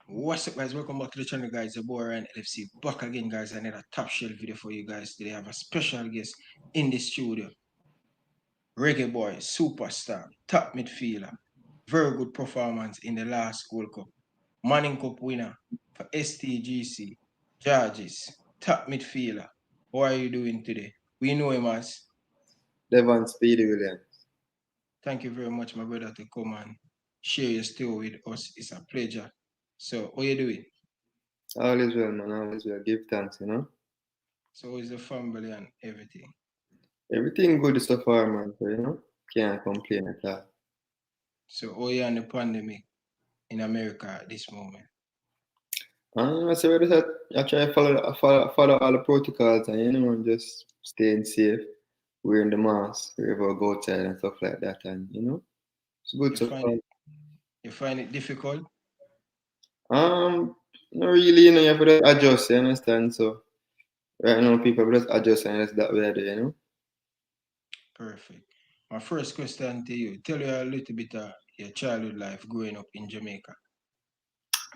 What's up, guys? Welcome back to the channel, guys. The boy Ryan LFC back again, guys. Another top shelf video for you guys. Today, I have a special guest in the studio. Reggae Boyz, superstar, top midfielder, very good performance in the last World Cup. Manning Cup winner for STGC, Georges, top midfielder. How are you doing today? We know him as. Devon Speedy Williams. Thank you very much, my brother, to come and share your story with us. It's a pleasure. So, how you doing? All is well, man. All is well. Give thanks. So, is the family and everything? Everything good so far, man. So, can't complain at all. So, how you on the pandemic in America at this moment? So I try to follow all the protocols and just staying safe, wearing the mask wherever I go outside and stuff like that. And it's good You so find far. it you find it difficult? Not really, you have to just adjust, you understand? So right now people just adjust and that's that way there. Perfect. My first question to you, tell you a little bit of your childhood life growing up in Jamaica.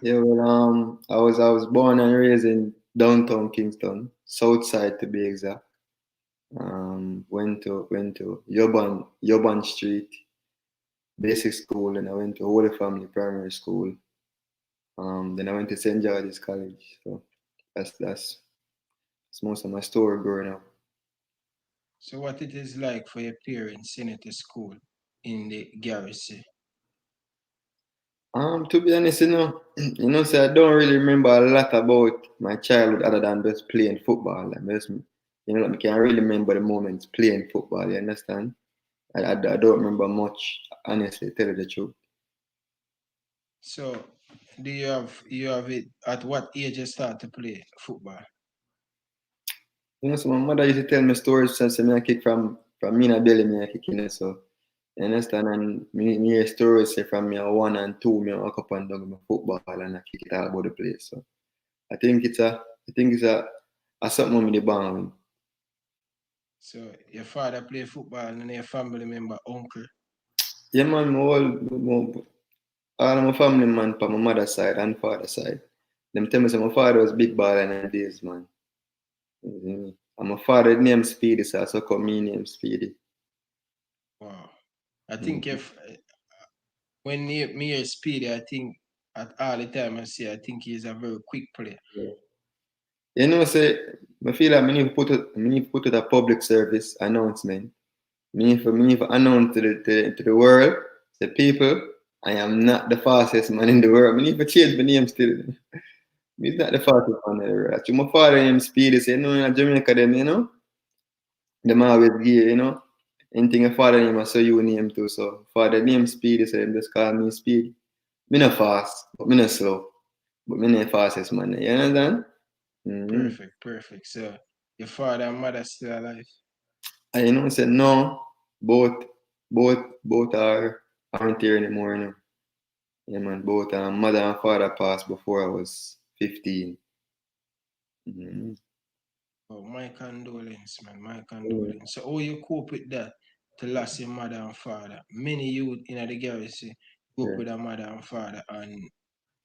Yeah, well, I was born and raised in downtown Kingston, south side to be exact. Went to Yoban Street Basic School, and I went to Holy Family Primary School. Then I went to St. George's College. So that's most of my story growing up. So what it is like for your parents sending you to school in the garrison? To be honest, so I don't really remember a lot about my childhood other than just playing football. Like I can't really remember the moments playing football. You understand? I don't remember much, honestly, tell you the truth. So do you have it at what age you start to play football? So my mother used to tell me stories since me I kick from me in a belly, me I kick in it, so you understand? And me hear stories say from me a one and two, me I walk up and down with my football and I kick it all about the place. So I think it's a something with the born. So your father play football and your family member uncle. Yeah, man, all of my family man from my mother's side and father's side. Them tell me say my father was big baller in the days, man. Mhm. And my father named Speedy, so I so call me name Speedy. Wow. I think Mhm. if when me hear Speedy, I think at all the time I think he's a very quick player. Yeah. Say, I feel like I need to put out a public service announcement. Me need to announce to the world, the people, I am not the fastest man in the world. I need to change my name still. He's not the fastest man in the world. Actually, my father name Speedy, say, in Jamaica, them always give. Anything a father name, I saw you name too. So, father name Speedy, so them just call me Speedy. Me not fast, but me not slow. But me not fastest man. You understand? Mm-hmm. Perfect, perfect. So your father and mother still alive? And say no, both both aren't here anymore. Yeah, man, both mother and father passed before I was 15. Mm-hmm. Oh, my condolence, man. My condolence. So how you cope with that to lose your mother and father? Many youth in the garrison cope Yeah, with a mother and father and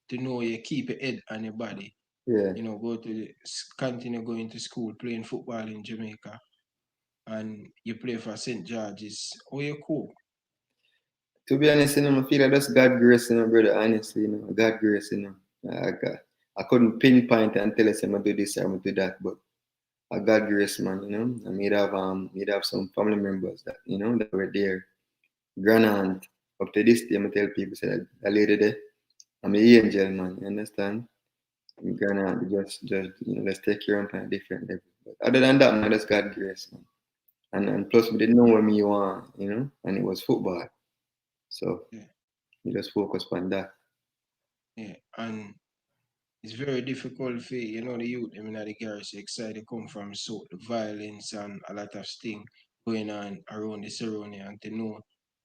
to know you keep your head and your body. yeah. Go to continue going to school, playing football in Jamaica, and you play for St. George's. How you cope? To be honest, I feel like that's God grace, brother. Honestly, God grace. I couldn't pinpoint and tell us I'm gonna do this, I'm gonna do that, but I God grace, man. I may have some family members that were there. Grand up to this day, I tell people say that lady there, I'm an angel, man. You understand? I'm gonna just let's take care of them on a different level. But other than that, man, that's God grace, man. And plus, we didn't know what me want, and it was football. So Yeah, we just focus on that. yeah. And it's very difficult for the youth in the garrison excited come from so the violence and a lot of things going on around the surrounding and to know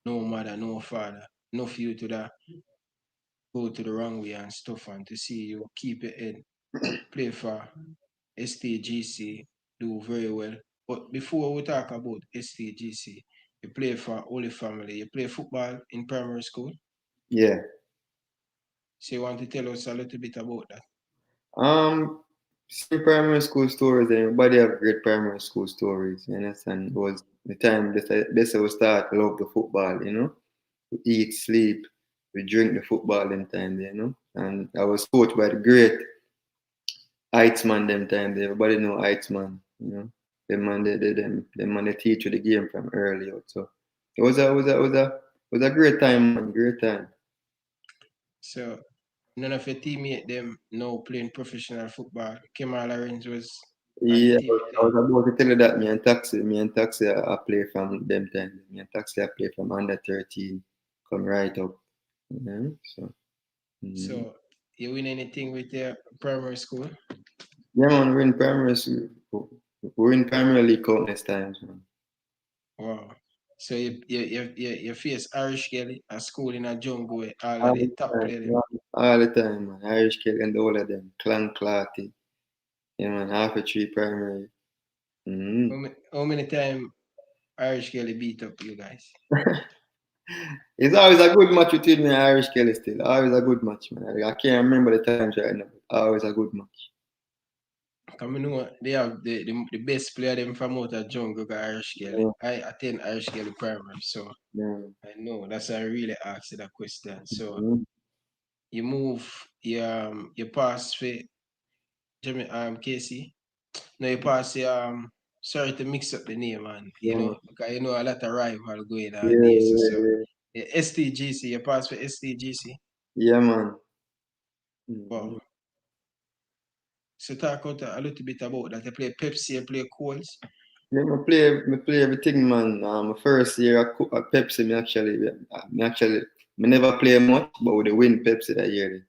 no mother, no father, no for you to that go to the wrong way and stuff and to see you keep it in, play for STGC, do very well. But before we talk about STGC, you play for Holy Family, you play football in primary school. Yeah, So you want to tell us a little bit about that? Same primary school stories. Everybody have great primary school stories. You understand? It was the time this was start love the football. You know, we eat, sleep, we drink the football in time. You know, and I was coached by the great Heightsman them time. Everybody know Heightsman. You know, them man they teach you the game from early out. So it was a great time, man. Great time. So none of your teammates them now playing professional football. Kemal Lawrence was at the Yeah, team I then. was about to tell you that me and Taxi, I play from them time. Me and Taxi, I play from under 13, come right up. Yeah, so, mm. So you win anything with your primary school? Yeah, man, we're in Premier League countless times, man. Wow. So you face Irish girl at school in a jungle where all of All the the top time, player them. man. All the time, man. Irish kid and all of them. Clan Clarty. Yeah, man, half a tree primary. Mm-hmm. How many time Irish girl beat up you guys? It's always a good match between me and Irish Kelly still. Always a good match, man. I can't remember the times right now, but always a good match. Come you know they have the best player them from out of jungle got Irish girl. Yeah, I attend Irish girl primary, so yeah. I know that's why I really asked you that question. So Mhm. you move, you pass for Casey. No, you pass sorry to mix up the name, man. Yeah, man. Because you know a lot of rival going Yeah, on there. So yeah, the STGC, you pass for STGC. yeah. Yeah, man. Wow. Mhm. So talk out a little bit about that. You play Pepsi, you play Coles. Yeah, me play everything, man. My first year at Pepsi, me never play much, but we win Pepsi that year.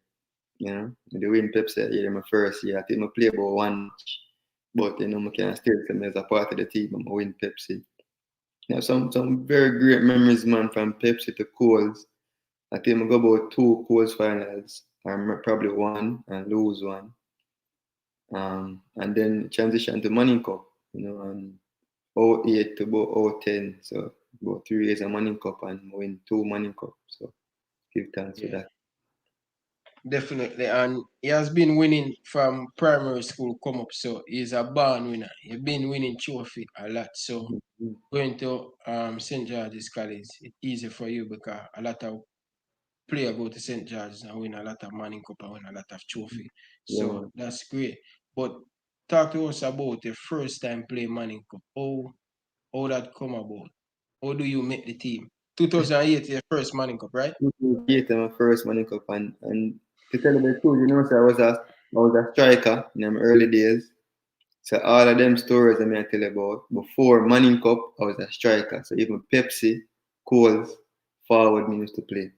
You know, we win Pepsi that year. My first year, I think I play about one match, but you know, I can still say me as a part of the team. I win Pepsi. Yeah, some very great memories, man, from Pepsi to Coles. I think I go about two Coles finals. I remember probably one and lose one. And then transition to Money Cup, you know, and '08 to about '10. So about 3 years of Money Cup and win two Money Cup. So give thanks for Yeah, that. definitely. And he has been winning from primary school come up. So he's a born winner. He's been winning trophy a lot. So Mhm. going to St. George's College, it's easy for you because a lot of player go to St. George's and win a lot of Manning Cup and win a lot of trophy. Yeah, So man. that's great. But talk to us about the first time play Manning Cup. How that come about? How do you make the team? 2008 your first Manning Cup, right? 2008 my first Money Cup and to tell you the truth, you know, so I was a striker in my early days. So all of them stories I may tell you about. Before Manning Cup, I was a striker. So even Pepsi, Coles, forward me used to play.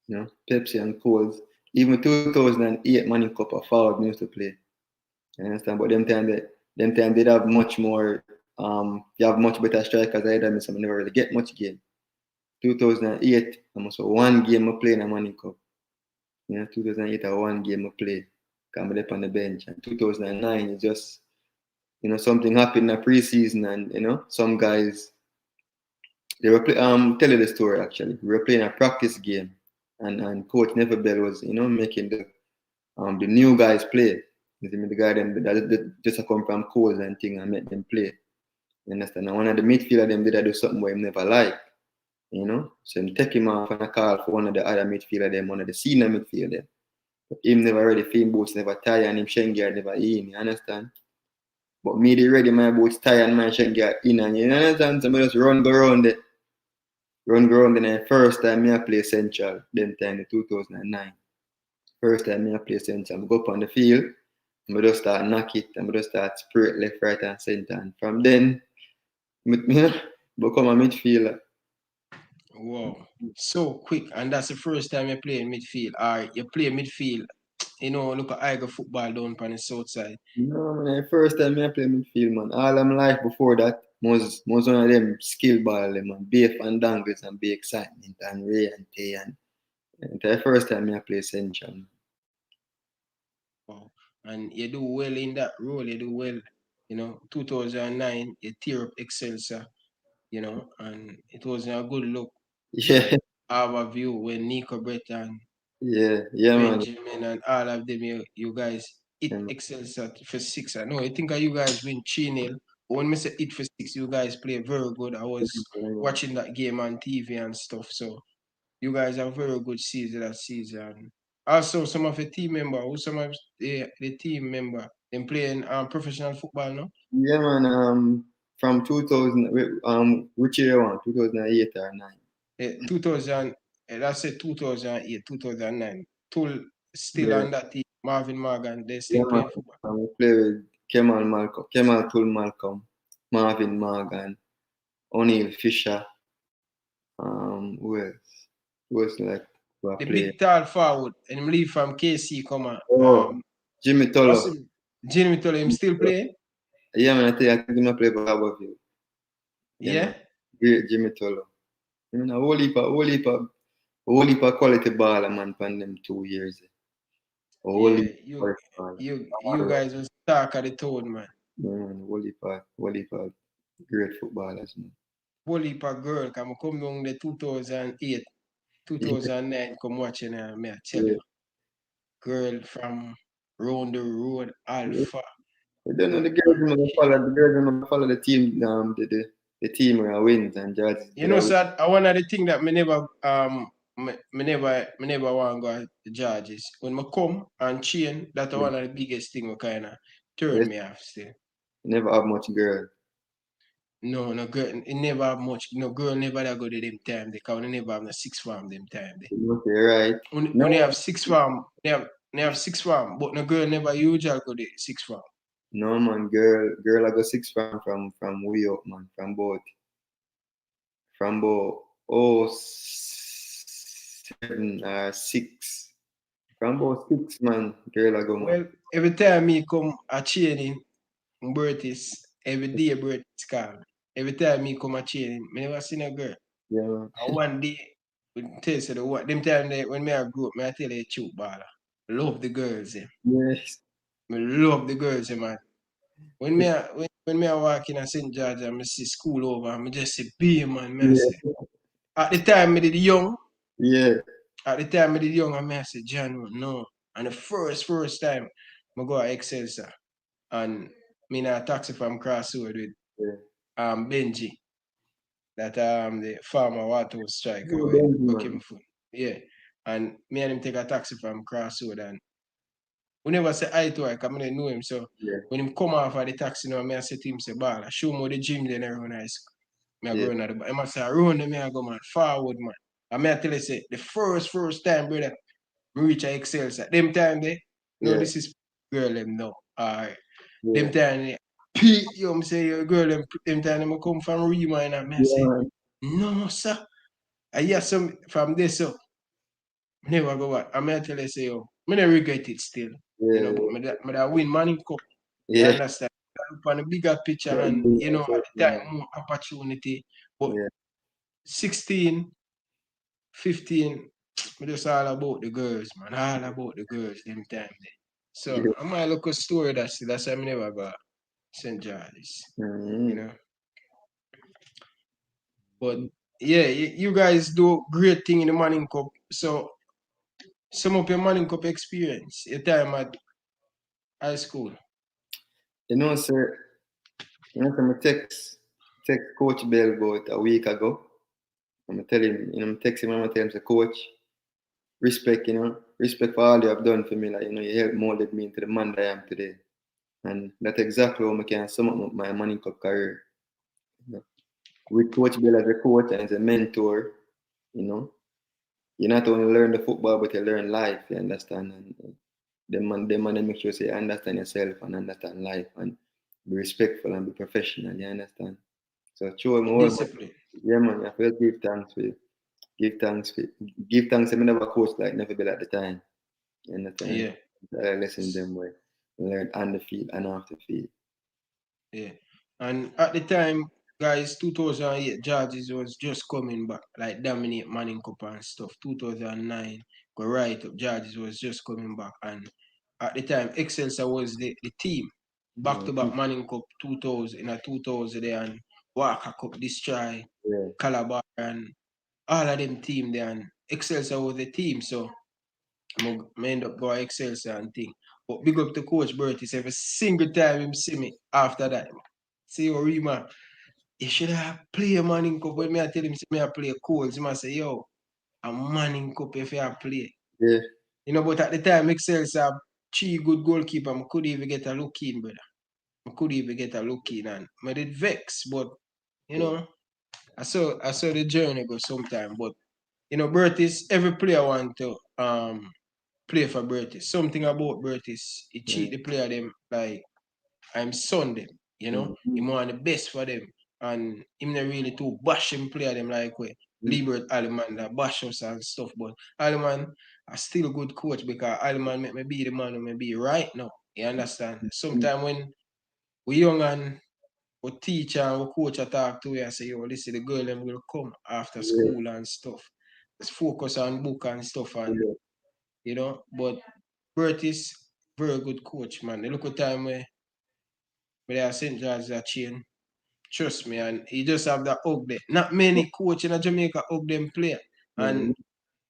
You know, Pepsi and Coles. Even 2008 Manning Cup, a forward me used to play. You understand? But them time they have much more you have much better strikers either me, so I never really get much game. 2008, I must have one game I play in a Manning Cup. You know, 2008 I one game I play. Come up on the bench. And 2009 is just something happened in the preseason, and some guys they were tell you the story actually. We were playing a practice game, and Coach Neverbell was making the new guys play. You see me, the guy them that just come from Coles and thing and make them play. You understand? And one of the midfielder them did I do something where him never like, So him take him off and I call for one of the other midfielder them, one of the senior midfielder. But him never ready for him boots, never tie, and him Schengen never in. You understand? But me they ready my boots tie and my Schengen in, and you understand? So I just run go around the first time me I play Central, them time in 2009. First time me I play Central, I go up on the field, and I just start knock it, and I just start spray it left, right, and center. And from then, me become a midfielder. Wow. So quick. And that's the first time you play in midfield. Or you play midfield, look at Iger football down on the south side. No, man, first time me I play midfield, man. All of my life before that was one of them skill ball, them, man. Beef and dangles and be excitement and Ray and Tay and the first time me I play Central. Wow. And you do well in that role, you do well. 2009, you tear up Excelsior, and it was a good look. Yeah, So, our view when Nico Breton Yeah, man. Benjamin and all of them, you guys it excels for 6. I know. I think you guys win 3-0. When I say it for 6, you guys play very good. I was watching that game on TV and stuff. So you guys have very good season that season. Also, some of the team member, who some of the team member, them playing professional football now. Yeah, man. From 2000, which year one? 2008 or 9? 2000, that's it, 2008, 2009. Still Yeah, on that team. Marvin Morgan, they yeah, still man. playing football. We play with Kemal Tul Malcolm, Marvin Morgan, O'Neil Fisher. Who else? Who else like who The play? big tall forward, and him leave from KC, come on. Oh, Jimmy What's Tolo. him? Jimmy told him still playing? Yeah, man. I think he play for Harborview. Yeah, man. Yeah? Great Jimmy Tolo. I mean, a whole heap of quality baller, man, for them 2 years. A whole Yeah, heap of baller. you guys was talk of the town, man. Yeah, man, whole heap of great footballers, man. Whole heap of girl, come come down the 2008, 2009, come watching me, I tell Yeah, you. Girl from round the road, yeah. Alpha. I don't know the girls gonna follow the team the team where wins and judge You did I know, win. sir, I one of the thing that me never me never want to go to judges. When I come and chain, that's Yeah. one of the biggest thing we kinda turn Yes, me off still. never have much girl. No, no girl, it never have much. No girl never that go to them time. They can never have no six farm them time. They. You must be right. When they No, have six farm, they have six farm, but no girl never usually go to six farm. no man, girl I go six from way up man, from about 7 or 6. From about 6 man, girl I go man. Well, every time me come a training, Bertis, every day Bertis call me. Every time me come a training, me never seen a girl. Yeah man. And one day, we tell you the what them time they, when me I grew up, me I tell you the truth, baller. Love the girls, eh. Yes. Me love the girls, eh, man. When me I walk in at St. George and I see school over, I just say, be man, me I say. Yeah. At the time, me did young. Yeah. At the time, me did young, and me I say, John, no. And the first time, I go to Excelsior, and me in a taxi from Crossroad with Yeah. Benji, that the farmer water striker, Oh, when Benji, go man. him food. Yeah. And me and him take a taxi from Crossroad, and we never say hi to her, because I didn't know him. So Yeah. when him come off of the taxi now, me I say to him, say, Bala, show me the gym then everyone is. Me I go Yeah. run at the back. I must say, run me I go, man, forward, man. And me I tell you, say, the first time, brother, me reach a Excel, say, them time they, no, Yeah. this is girl, them, no. Alright. Yeah. Them time, they, Pete, yo, me say, yo, girl, them time, they come from Rema, and me I Yeah say, man. no, sir. I hear some from this, so, never go back. I may tell you, say, yo, me not regret it still. You Yeah. know, but me that win money cup. You Yeah. understand? Look on the bigger picture Yeah. and you know at the time Yeah. more opportunity. But Yeah. 16, 15, me just all about the girls, man. All about the girls them time there. So Yeah. I might look a story that's why I never got St. George's, you Mm-hmm. know. But yeah, you guys do great thing in the Manning Cup. So sum up your Manning Cup experience, your time at high school. You know, sir, I text Coach Bell about a week ago. I'm tell him, I'm texting him, I'm telling him, say, Coach, respect for all you have done for me. Like, you helped molded me into the man that I am today. And that's exactly how I can sum up my Manning Cup career. You know. With Coach Bell as a coach and as a mentor, you know, you not only learn the football, but you learn life, you understand? And the man they make sure you understand yourself and understand life and be respectful and be professional, you understand? So show him all, but Discipline. yeah, man, I feel give thanks for, give thanks. I never coach like never be at the time, you understand? Yeah. I listen them way, learn on the field and off the field. Yeah. And at the time, guys, 2008, Georges was just coming back, like dominate Manning Cup and stuff. 2009, go right up, Georges was just coming back. And at the time, Excelsior was the team. Back Yeah, to back Manning Cup 2000, in a 2000 there, and Walker Cup, Destroy, yeah, Calabar, and all of them team there. And Excelsior was the team. So I end up going Excelsior and thing. But big up to Coach Bertis every single time him see me after that. See how Rima, you should have play a Manning Cup. When me I tell him say me I play Coles, he must say, yo, a Manning Cup if you play. Yeah. You know, but at the time Excelsior have 3 good goalkeeper, I could even get a look in, brother. I could even get a look in and I did vex, but you know, I saw the journey go sometime. But you know, Bertis, every player want to play for Bertis. Something about Bertis, he cheat the player them like I'm son them, you know. He Mm-hmm. want the best for them. And him not really too bash him player them like way. Mm-hmm. Liebert Aliman that bash us and stuff. But Aliman are still a good coach because Aliman make me be the man who may be right now. You understand? Sometimes when we young and we teacher and we coach a talk to you and say, yo, listen, the girl them will come after Yeah. school and stuff. Let's focus on book and stuff and Yeah. you know. But Bert is very good coach, man. The look at time where they are St. George that chain. Trust me, and he just have that hug there. Not many coach in Jamaica hug them player. Mm-hmm. And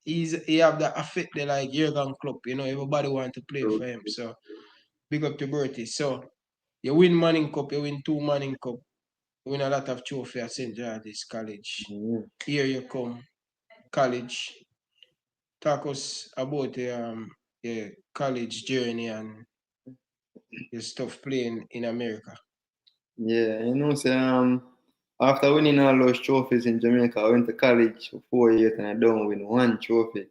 he have that affect there like Jurgen Klopp, you know, everybody want to play for him. So big up to Bertie. So you win Manning Cup, you win 2 Manning Cup, you win a lot of trophy at St. George's College. Mm-hmm. Here you come, college. Talk us about your college journey and your stuff playing in America. Yeah, you know, so after winning all those trophies in Jamaica, I went to college for 4 years and I don't win one trophy.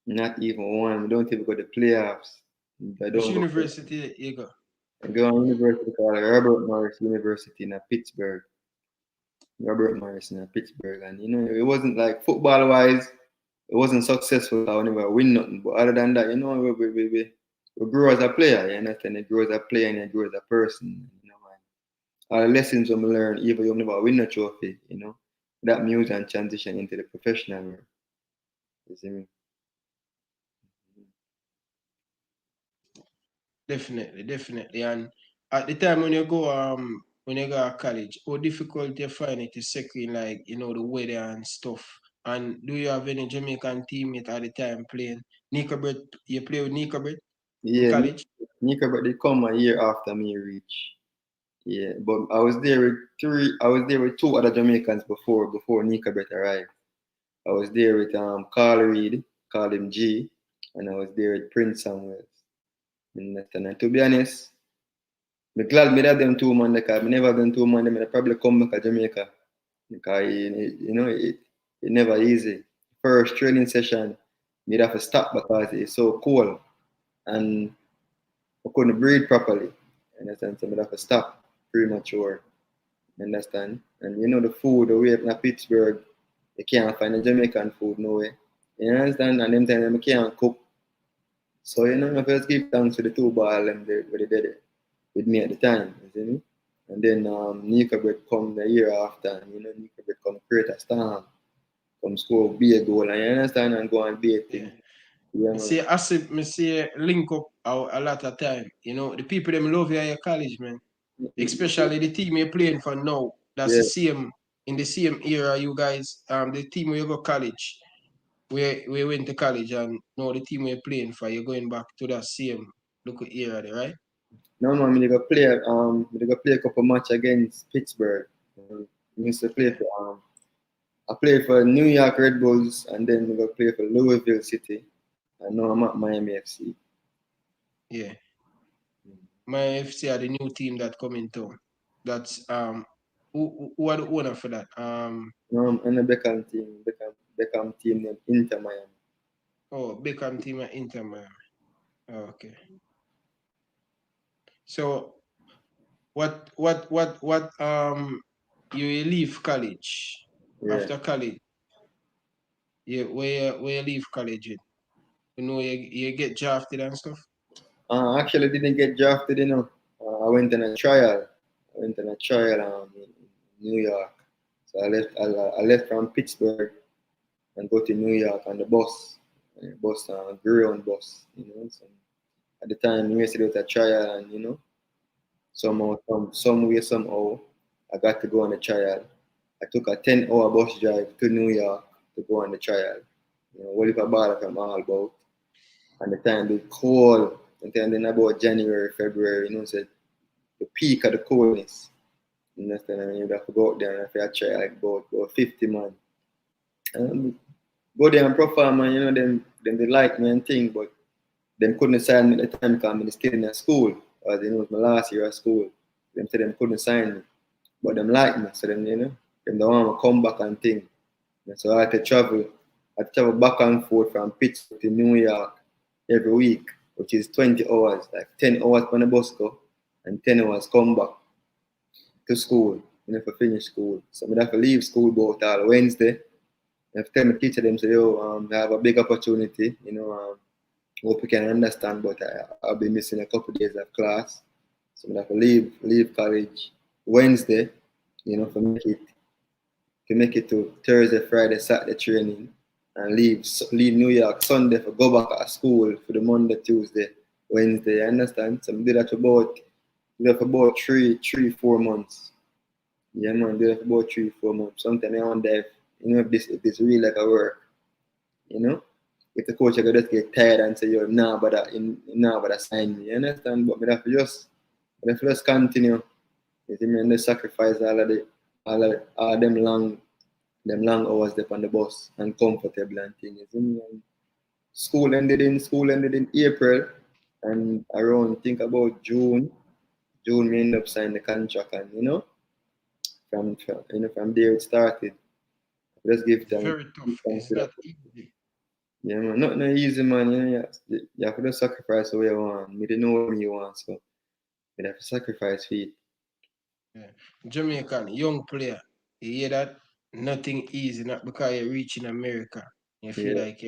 Not even one. We don't even go to playoffs. I Which don't go. university you go? I go on university called Robert Morris University in Pittsburgh. Robert Morris in Pittsburgh. And you know, it wasn't like football wise, it wasn't successful. I never win nothing. But other than that, you know, we grow as a player, you understand? You grow as a player and you grow as a person. You know, man. All the lessons we learn, even you never win a trophy, you know. That music and transition into the professional world. You see me? Definitely, definitely. And at the time when you go to college, how difficult you find it to second like, you know, the weather and stuff. And do you have any Jamaican teammate at the time playing? Nicobert, you play with Nicobert in Yeah, college? Nika, but they come a year after me reach. Yeah, but I was there with I was there with 2 other Jamaicans before Nika Brett arrived. I was there with Carl Reed, called him G, and I was there with Prince Samuels. And to be honest, I'm glad me that them 2 man because I never done 2 man them and I probably come back to Jamaica. Because you know it never easy. First training session, me have to stop because it's so cold and I couldn't breathe properly. Understand? So I have to stop premature. Understand? And you know the food, the way up in Pittsburgh, you can't find a Jamaican food no way. You understand? And them time I can't cook. So you know, I first give thanks to the 2 ball and they did it with me at the time, you see me? And then Nika Bread come the year after, and you know, Nika Bread come create a storm, come score be a goal, and you understand, and go and be a Yeah. thing. Yeah, Me man. see me see link up a lot of time. You know, the people them love you at your college, man. Especially the team you're playing for now. That's the Yeah. same in the same era, you guys. The team where you go college. We went to college and now the team we're playing for, you're going back to that same local era there, right? No man, we go play a couple match against Pittsburgh. We used to play Yeah, for I played for New York Red Bulls and then we go play for Louisville City. And now I'm at Miami FC. yeah. My FC are the new team that come in town. That's who are the owner for that? Now I'm on the Beckham team named Inter Miami. Oh, Beckham team at Inter Miami. Okay. So what you leave college Yeah. after college? Where you leave college with? You know you get drafted and stuff? Actually didn't get drafted, you know. I went on a trial. I went on a trial in New York. So I left from Pittsburgh and go to New York on the bus. Bus, Greyhound bus, you know. So at the time, we used to do a trial, and you know, somehow, some way, somehow, I got to go on the trial. I took a 10-hour bus drive to New York to go on the trial. You know, what if I bought from all about? And the time the cold, and then about January, February, you know, said the peak of the coldness. You understand? And you'd have to go out there and have to try like about 50 man. And go there and perform, and you know, them they like me and thing, but them couldn't sign me at the time because I'm still in school. As you know, it was my last year of school. Them said them couldn't sign me. But them like me, so them, you know, them don't want to come back and thing. And so I had to travel. I had to travel back and forth from Pittsburgh to New York every week, which is 20 hours, like 10 hours on the bus go, and 10 hours come back to school, you know, for finish school. So I have to leave school about all Wednesday. I have to tell my teacher them, say, yo, I have a big opportunity, you know, hope you can understand, but I'll be missing a couple of days of class. So I have to leave college Wednesday, you know, to make it to Thursday, Friday, Saturday training, and leave New York Sunday for go back at school for the Monday, Tuesday, Wednesday. You understand? So I did that for about 4 months. Yeah, man, did that for about 4 months. Sometimes I wonder if this really like a work. You know, if the coach I could just get tired and say, yo, but I sign me. You understand? But I have to just continue. You see me, and just sacrifice all them long hours there on the bus and comfortable and things. You see me? And school ended in April, and around think about June we end up signing the contract, and you know, from there it started. Just give It's thanks. very Give tough. thanks It's to not that. easy. Yeah, man. Not no easy, man. You know, you have to just sacrifice the way you want. Me didn't know what you want, so you have to sacrifice for it. Yeah. Jamaican, young player. You hear that? Nothing easy, not because you're reaching America. You feel Yeah, like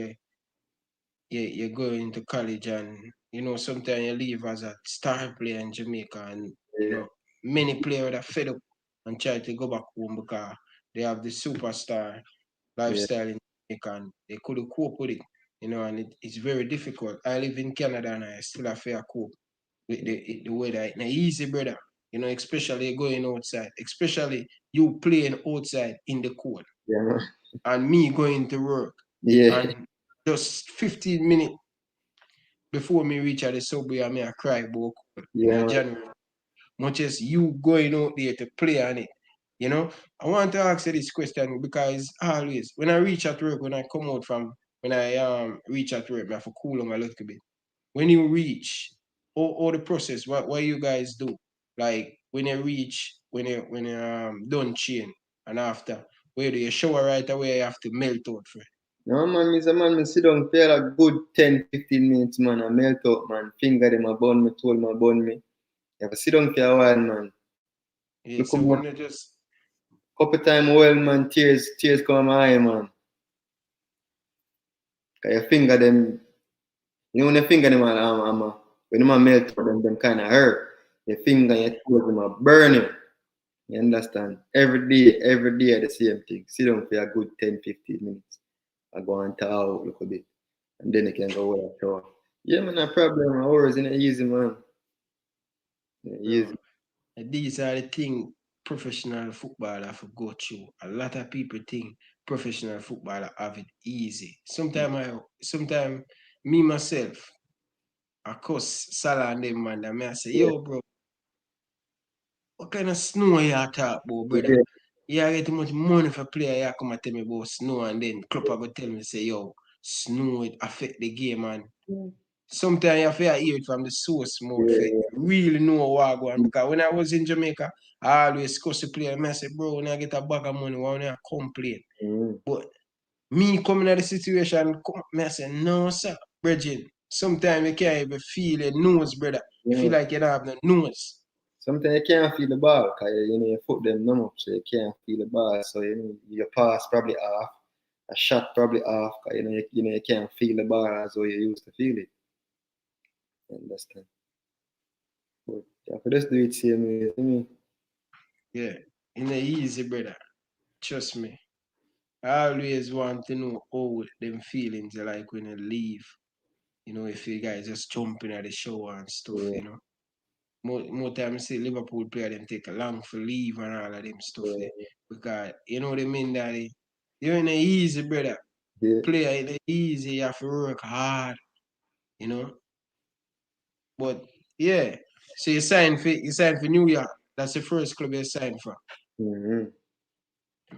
you're going into college and sometimes you leave as a star player in Jamaica and yeah, many players are fed up and try to go back home because they have the superstar yeah, lifestyle in Jamaica and they couldn't cope with it. And it's very difficult. I live in Canada and I still have to cope with the weather. It's not easy, brother. Especially going outside, especially you playing outside in the cold yeah, man. and me going to work Yeah, and just 15 minutes before me reach at the subway, I may I cry about in yeah, a man. January. Much as you going out there to play on it. You know, I want to ask you this question because always when I reach at work, when I come out from when I reach at work, I have to cool on a little bit. When you reach, all the process, what you guys do? Like when you reach, when you done chain and after, where do you shower right away? You have to melt out for it. No, man, me sit down for a good 10, 15 minutes, man. I melt out, man. Finger them, told my bun me. You have to sit down for a while, man. Yeah, Look so up, when you just couple time well, man. Tears come my eye, man. Cause your finger them, when your finger them, when them melt out, them kind of hurt. Your finger, your toes, them are burning. You understand? Every day the same thing. Sit down for a good 10, 15 minutes. I go and thaw out a little bit. And then I can go with a shower. Yeah, man, no problem. Hours in easy, man. Yeah, bro, easy. these are the things professional footballer have to go through. A lot of people think professional footballer have it easy. Sometimes me myself, I cuss Salah and them man, and I say, Yeah, yo, bro, what kind of snow you talk about, brother? yeah, You get too much money for player, you come and tell me about snow, and then club go tell me, say, yo, snow it affect the game, and sometimes you have to hear it from the source mode for yeah, really know what going on. Because when I was in Jamaica, I always cuss the player. I say, bro, when I get a bag of money, why when I complain? mm, But me coming at the situation, I say, no, sir, Bridget. Sometimes you can't even feel your nose, brother. You feel yeah. like you don't have no nose. Sometimes you can't feel the ball because your foot them numb up, so you can't feel the ball. So your pass probably off, a shot probably off, because you can't feel the ball as though you used to feel it. You understand? But you have to just do it same way. You know? Yeah, in a easy, brother. Trust me. I always want to know how them feelings are like when you leave. If you guys just jumping at the shower and stuff. Yeah, More time I see Liverpool player them take a long for leave and all of them stuff there. yeah, Because you know what I mean that you're in a easy brother. yeah, Player in a easy, you have to work hard. you know. But yeah, so you signed for New York. That's the first club you signed for. Mm-hmm.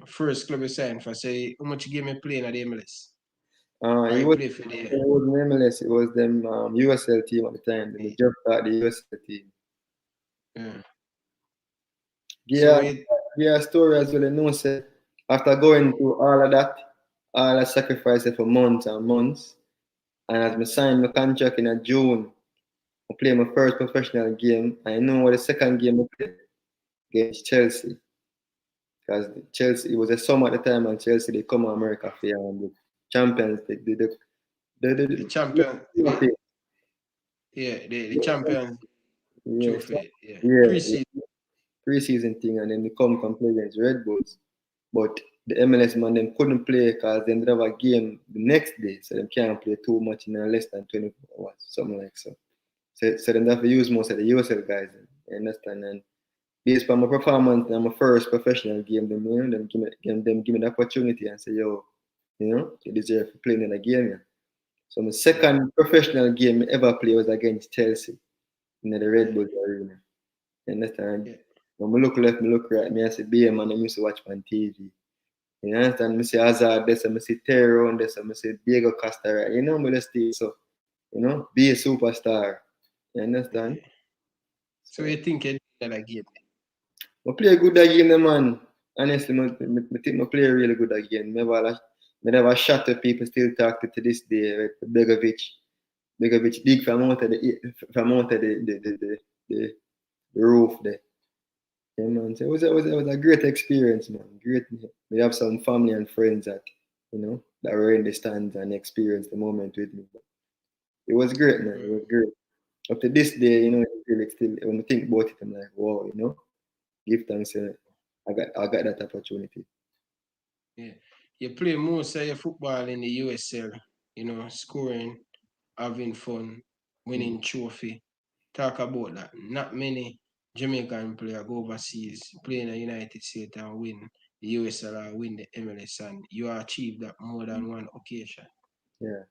First club you signed for. So how much game you playing at the MLS? Or It you was play for the it was MLS. It was them USL team at the time. They just got the USL team. yeah. So Yeah, yeah, story as well. You know, say after going through all of that, all that sacrifice for months and months, and as I signed my contract in a June, I played my first professional game. I know what the second game I played against Chelsea, because Chelsea it was a summer at the time, and Chelsea they come to America for the Champions League, the the champion, the champion yeah, trophy, yeah. yeah, Preseason. preseason thing, and then they come play against Red Bulls. But the MLS man them couldn't play because they have a game the next day, so they can't play too much in less than 24 hours, something like so. So they have to use most of the USL guys. You understand? And based on my performance in my first professional game, them give me the opportunity and say, yo, you deserve to play in a game. Yeah. So my second professional game I ever played was against Chelsea in the Red Bull Arena. You understand? Yeah. When I look left, I look right, me I say, be a man, I used to watch on TV. You understand? I see Hazard, this, I see Terro, and this, I see Diego Costa, right? You know, me just stay, so, be a superstar. You understand? Yeah. So So, you think you did that again? I play good again, man. Honestly, I think I play really good again. Never shot at people still talk to this day, right? Begovic. Begovic dig from out of the roof there. Yeah, man. So it was a great experience, man. Great. We have some family and friends that were in the stands and experienced the moment with me. But it was great, man. It was great. Up to this day, it's still when I think about it, I'm like, wow, give thanks. I got that opportunity. Yeah. You play most of your football in the USL, scoring, having fun, Mm. winning trophy. Talk about that. Not many Jamaican players go overseas, play in the United States and win the USL or win the MLS, and you achieve that more than one occasion. Yeah.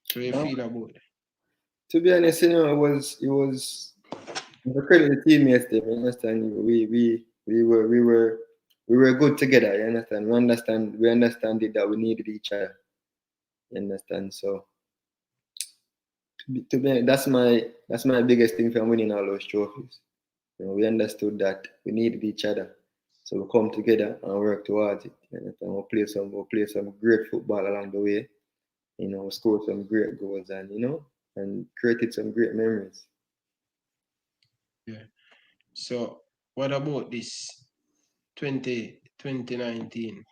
So you Um, feel about that? to be honest, it was the credit the teammates. They understand. We were good together. You understand. We understand it that we needed each other. You understand. So to be that's my biggest thing from winning all those trophies. We understood that we needed each other. So we come together and work towards it. You understand? We'll play some great football along the way. We scored some great goals and created some great memories. Yeah. So what about this 2019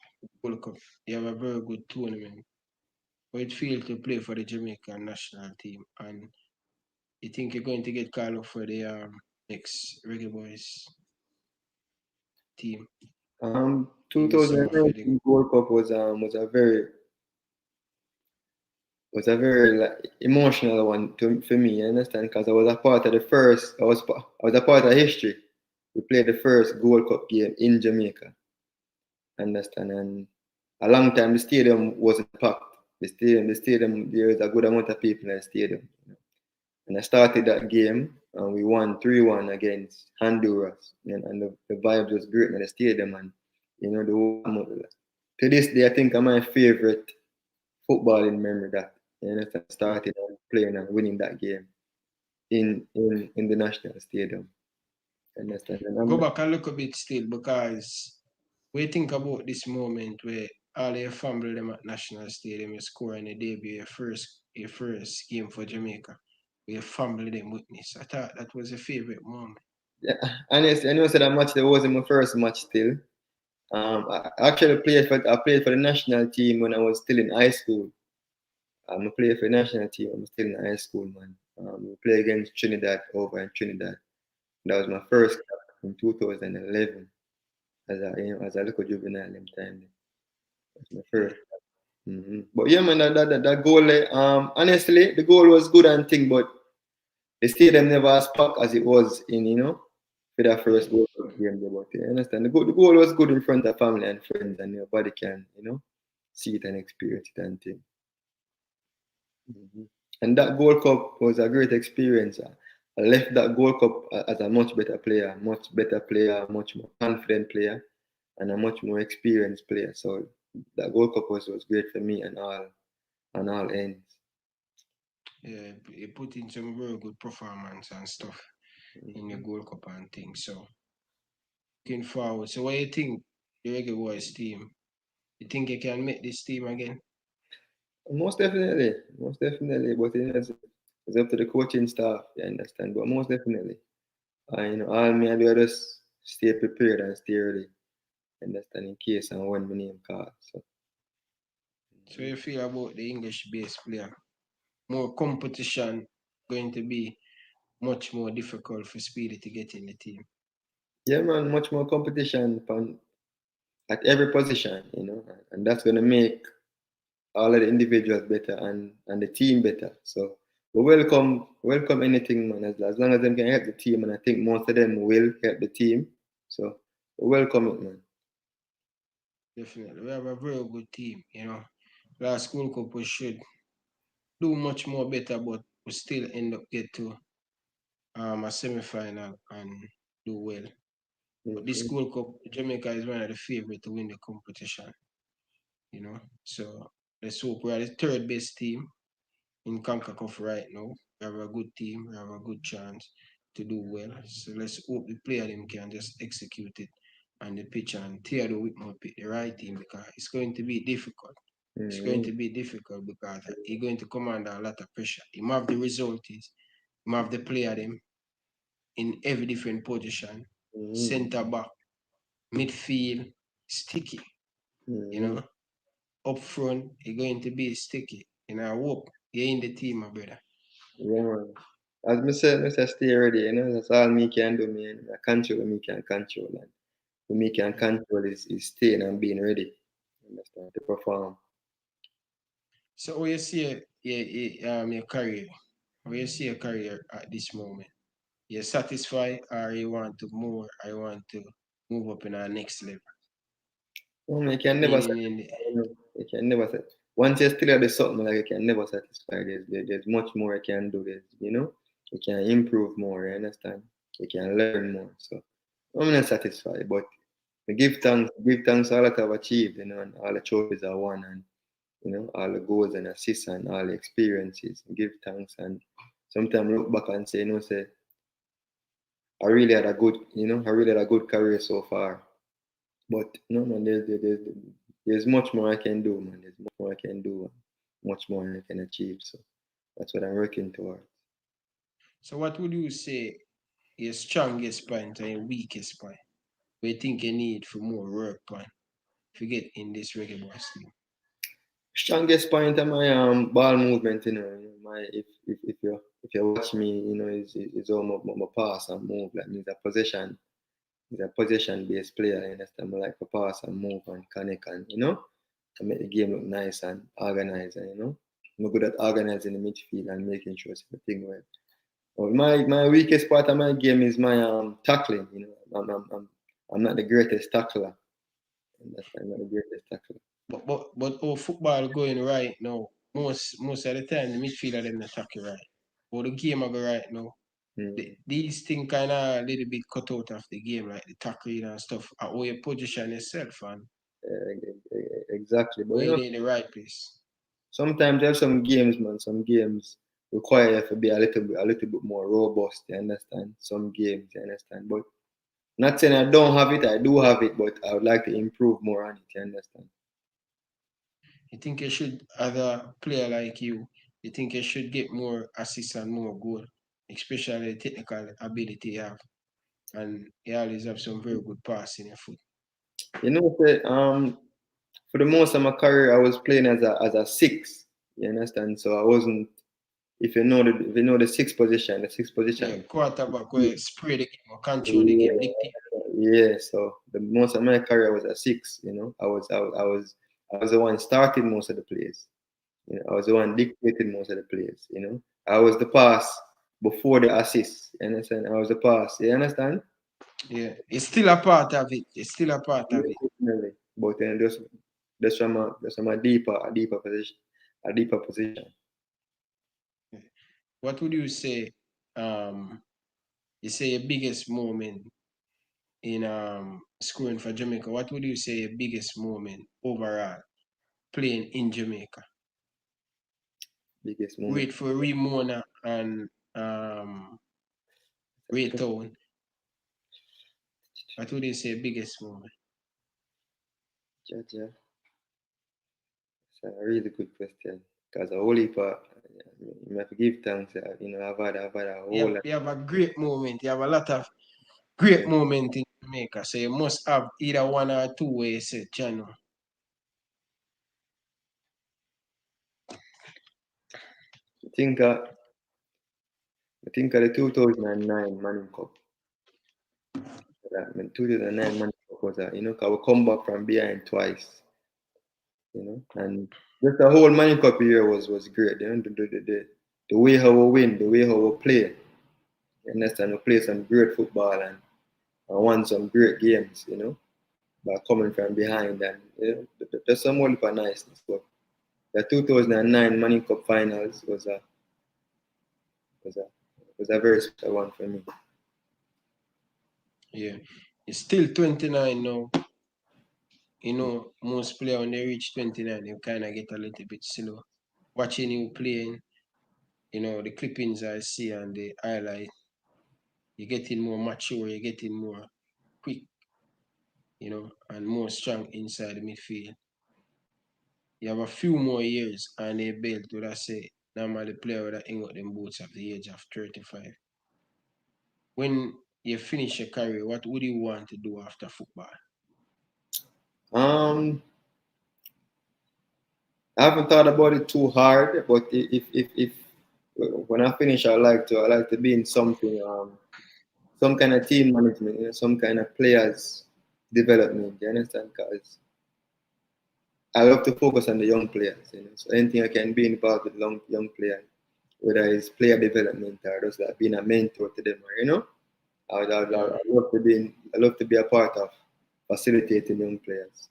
World Cup? You have a very good tournament. How it feel to play for the Jamaican national team, and you think you're going to get called up for the next Reggae Boyz team in the summer for the 2019 World Cup was a very like, emotional one for me. You understand? Because I was a part of the first. I was a part of history. We played the first Gold Cup game in Jamaica. Understand? And a long time the stadium wasn't packed. The stadium, there was a good amount of people in the stadium. And I started that game and we won 3-1 against Honduras. And the vibe was great in the stadium and the whole to this day I think my favorite footballing memory that started and playing and winning that game in the national stadium. Understand? And go back a little bit still because we think about this moment where all your family them at National Stadium you score in the debut your first game for Jamaica. Where your family them witness. I thought that was a favorite moment. yeah, honestly, I know said that match that wasn't my first match still. I actually played for the national team when I was still in high school. I played for the national team. I'm still in high school, man. We play against Trinidad over in Trinidad. That was my first cap in 2011 as a little juvenile in time. That's my Yeah. first. But yeah, man, that goal. Honestly, the goal was good and thing, but the stadium never as packed as it was for that Yeah. first World Cup game. But you understand, the goal was good in front of family and friends, and everybody can see it and experience it and thing. Mhm. And that Gold Cup was a great experience. I left that Gold Cup as a much better player, much more confident player, and a much more experienced player. So that Gold Cup was great for me and all ends. Yeah, you put in some very good performance and stuff in the Gold Cup and things. So looking forward. So what do you think the Reggae Boyz team? You think you can make this team again? Most definitely, most definitely. But it's up to the coaching staff, you understand. But most definitely, all me I do is just stay prepared and stay ready, understand, in case and when my name called. So you feel about the English based player? More competition going to be much more difficult for Speedy to get in the team. Yeah, man, much more competition at every position, and that's gonna make all of the individuals better and the team better. So we welcome anything, man, as long as them can help the team, and I think most of them will help the team. So we welcome it, man. Definitely. We have a very good team, you know. Last School Cup we should do much more better, but we still end up get to a semi-final and do well. But this Mm-hmm. School Cup, Jamaica is one of the favorite to win the competition, you know. So let's hope we are the third best team in CONCACAF right now. We have a good team, we have a good chance to do well. So let's hope the player them can just execute it on the pitch and Theodore Whitmore pick the right team because it's going to be difficult. It's going Mm-hmm. to be difficult because he's going to come under a lot of pressure. He have the result is, he have the player them in every different position, Mm-hmm. center back, midfield, sticky, you Mm-hmm. know. Up front, he's going to be sticky. And I hope you're in the team, my brother. Yeah, man. As me say stay ready, that's all me can do, man. I control what me can control. And what me can Yeah. control is staying and being ready. Understand? To perform. So how you see your career? How you see your career at this moment? You're satisfied or you want to more or you want to move up in our next level? No, man, you can never Meaning in satisfy. the You can never satisfy. Once you still at the something, like you can never satisfy. There's much more you can do. You can improve more. You understand? You can learn more. So I'm not satisfied, but I give thanks all that I've achieved, and all the trophies I won, and all the goals and assists and all the experiences. Give thanks and sometimes look back and say, say I really had a good career so far. But no, man, there's much more I can do, man. There's much more I can do, and much more I can achieve. So that's what I'm working towards. so what would you say your strongest point and your weakest point? Where you think you need for more work on to get in this Reggae Boyz team? Strongest point of my ball movement, my if you watch me, is all my pass and move. Like means a possession. He's a possession based player. You understand? I like to pass and move and connect and to make the game look nice and organized. And I'm good at organizing the midfield and making sure everything well. Well, my weakest part of my game is my tackling. I'm not the greatest tackler. I'm not the greatest tackler. But how football going right now, most of the time the midfielder them attack you right. But the game I go right now, Mm, these things kind of a little bit cut out of the game, like the tackling and stuff. How you position yourself and exactly. But where you in the right place. sometimes there's some games, man. Some games require you to be a little bit more robust. You understand? Some games, you understand? But not saying I don't have it. I do have it, but I would like to improve more on it. You understand? You think you should, as a player like you think you should get more assists and more goal, especially the technical ability you have. And you always have some very good pass in your foot. Say, for the most of my career, I was playing as a six. You understand? So I wasn't. If you know the sixth position, the sixth Yeah, position. quarterback where spray the game or control the game, Yeah, dictate. yeah. So the most of my career was a six. I was the one starting most of the plays. I was the one dictating most of the plays. I was the pass before the assist. You understand? I was the pass. You understand? Yeah, it's still a part of it. It's still a part of Yeah, it. definitely. But then that's from a deeper position, a deeper position. what would you say? You say your biggest moment in scoring for Jamaica. What would you say your biggest moment overall playing in Jamaica? Biggest moment. Wait for Ramona and Raytown. What would you say biggest moment? Jaja. It's a really good question. Because a whole heap of, you have to give thanks. I've had a You whole have, lot. you have a great moment. You have a lot of great Yeah. moment in Jamaica. So you must have either one or two where you say, channel. I think, uh, I think of the 2009 Manning Cup. That, 2009 Manning Cup was, 'cause we come back from behind twice, and just the whole Manning Cup year was great. The way how we win, the way how we play. You understand? We play some great football and won some great games, by coming from behind and there's some whole for niceness. But the 2009 Manning Cup finals was a was a very special one for me. Yeah. It's still 29 now. You know, most players when they reach 29, you kind of get a little bit slow. Watching you playing, the clippings I see and the highlight, you're getting more mature, you're getting more quick, and more strong inside the midfield. You have a few more years and a belt, would I say, normally player would have hang out them boots at the age of 35. When you finish your career, what would you want to do after football? Um, I haven't thought about it too hard, but if when I finish, I like to be in something, some kind of team management, some kind of players development. You understand? Because I love to focus on the young players. So anything I can be involved with young players, whether it's player development or just like being a mentor to them, Yeah, I love to be a part of facilitating young players.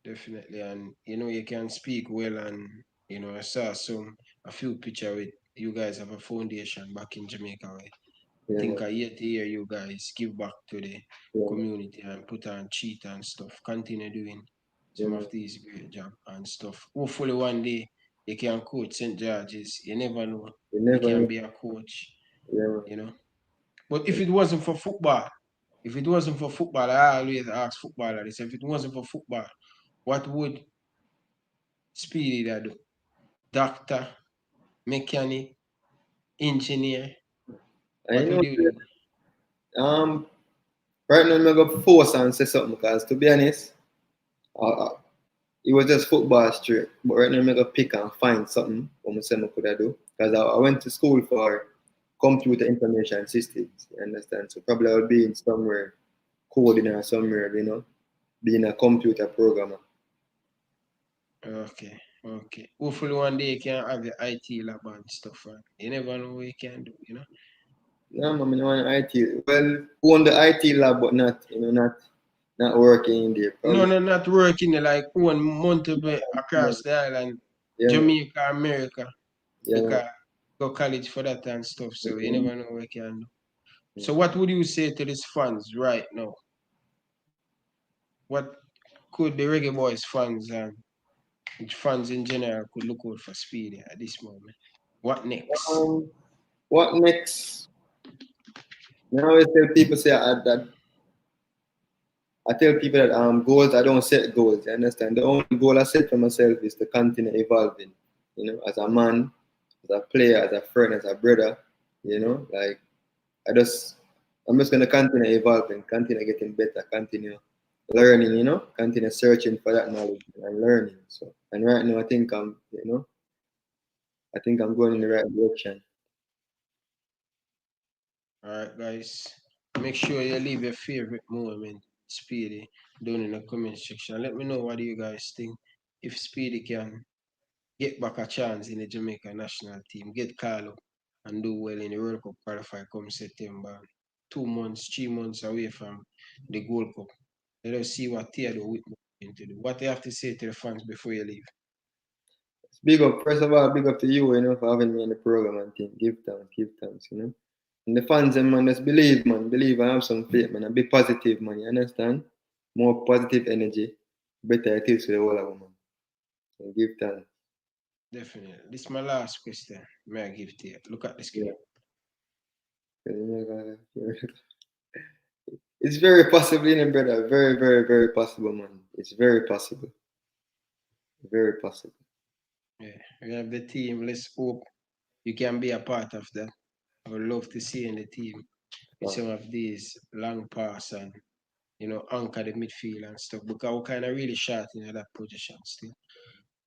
definitely. And you can speak well and I saw a few picture with you guys have a foundation back in Jamaica. Right? I Yeah, think man. I yet to hear you guys give back to the Yeah, man. community and put on cheat and stuff. Continue doing Yeah, some man. of these great job and stuff. Hopefully one day you can coach St. George's. You never know. You You never can know. be a coach, Yeah, man. you know. But if it wasn't for football, I always ask footballers, if it wasn't for football, what would Speedy that do? Doctor, mechanic, engineer, And what would you do? um, right now I'm gonna force and say something because to be honest, uh, it was just football straight. But right now I'm gonna pick and find something what I say I could do because I went to school for computer information systems. You understand? So probably I'll be in somewhere coding or somewhere, being a computer programmer. Okay, okay. Hopefully one day you can have your IT lab and stuff. And you never know what you can do. No, I mean, on IT. Well, own the IT lab, but not working in there. No, Probably. no, not working like one multiple across the island, Yeah, man. Jamaica, America. Yeah, You man. can go college for that and stuff. So you Mhm. never know what you can do. So what would you say to these fans right now? What could the Reggae Boys fans and fans in general could look out for Speedy at this moment? What next? Um, what next? I always tell people say I tell people that goals I don't set goals. You understand? The only goal I set for myself is to continue evolving. As a man, as a player, as a friend, as a brother. Like I just I'm just gonna continue evolving, continue getting better, continue learning, continue searching for that knowledge and learning. So and right now I think I'm going in the right direction. All right, guys. Make sure you leave your favorite moment, Speedy, down in the comment section. Let me know what do you guys think. If Speedy can get back a chance in the Jamaica national team, get called up and do well in the World Cup qualifier come September. 2 months, 3 months away from the Gold Cup. Let us see what Theodore Whitmore going to do. What do you have to say to the fans before you leave? Big up, first of all, big up to you, you know, for having me on the program and thing. Give thanks, you know. And the fans, them, man, just believe, man, believe and have some faith, man, and be positive, man, you understand? More positive energy, better it is for the whole of man. So give thanks. Definitely. This is my last question. May I give to you? Look at the screen. Yeah. It's very possible, you know, brother. Very, very, very possible, man. It's very possible. Very possible. Yeah. We have the team. Let's hope you can be a part of that. I would love to see in the team with some of these long pass and anchor the midfield and stuff. Because we're kind of really short in that position still.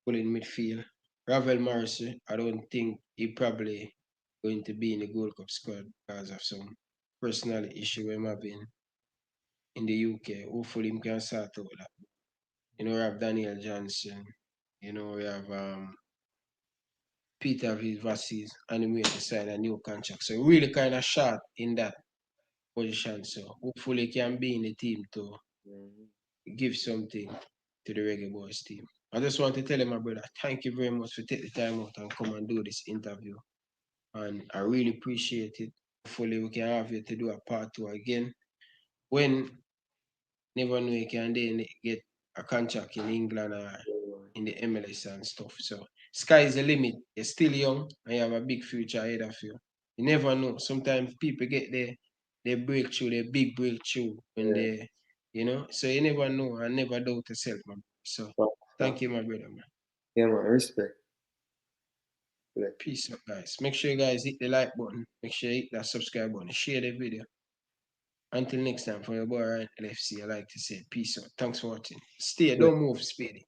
Pulling midfield. Ravel Morrissey, I don't think he probably going to be in the Gold Cup squad because of some personal issue we have in the UK. Hopefully he can sort out that. We have Daniel Johnson. We have Peter Vassis and we to sign a new contract. So really kind of short in that position. So hopefully he can be in the team to give something to the Reggae Boyz team. I just want to tell you, my brother, thank you very much for taking the time out and come and do this interview. And I really appreciate it. Hopefully we can have you to do a part two again. When never know you can then get a contract in England or in the MLS and stuff. So sky is the limit. You're still young and you have a big future ahead of you. You never know. Sometimes people get their breakthrough, their big breakthrough when Yeah. so you never know and never doubt yourself, man. So thank you, my brother, man. Yeah, man. Respect. Like, Peace out, guys. Make sure you guys hit the like button. Make sure you hit that subscribe button. Share the video. Until next time, for your boy Ryan LFC, I like to say peace out. Thanks for watching. Stay, yeah. don't move, Speedy.